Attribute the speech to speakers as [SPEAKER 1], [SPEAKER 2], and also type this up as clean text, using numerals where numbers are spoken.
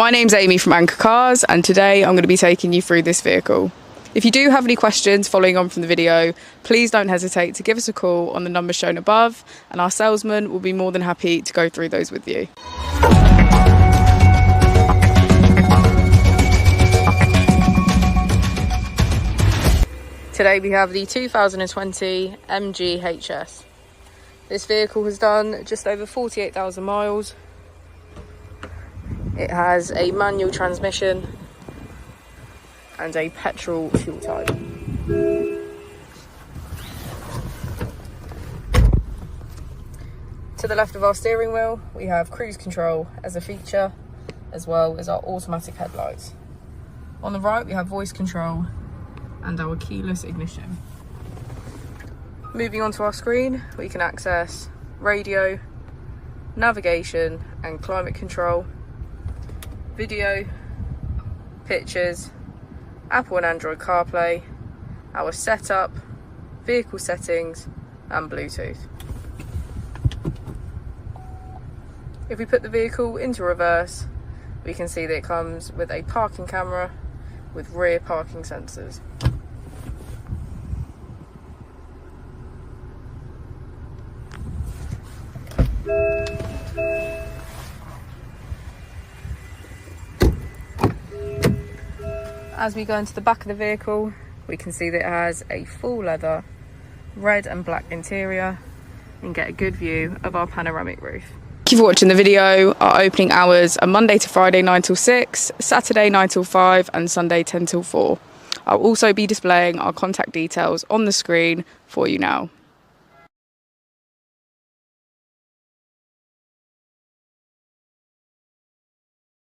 [SPEAKER 1] My name's Amy from Anchor Cars, and today I'm going to be taking you through this vehicle. If you do have any questions following on from the video, please don't hesitate to give us a call on the number shown above, and our salesman will be more than happy to go through those with you. Today we have the 2020 MG HS. This vehicle has done just over 48,000 miles. It has a manual transmission and a petrol fuel type. To the left of our steering wheel, we have cruise control as a feature, as well as our automatic headlights. On the right, we have voice control and our keyless ignition. Moving on to our screen, we can access radio, navigation and climate control, video, pictures, Apple and Android CarPlay, our setup, vehicle settings and Bluetooth. If we put the vehicle into reverse, we can see that it comes with a parking camera with rear parking sensors. As we go into the back of the vehicle, we can see that it has a full leather, red and black interior, and get a good view of our panoramic roof. Thank you for watching the video. Our opening hours are Monday to Friday 9 till 6, Saturday 9 till 5 and Sunday 10 till 4. I'll also be displaying our contact details on the screen for you now.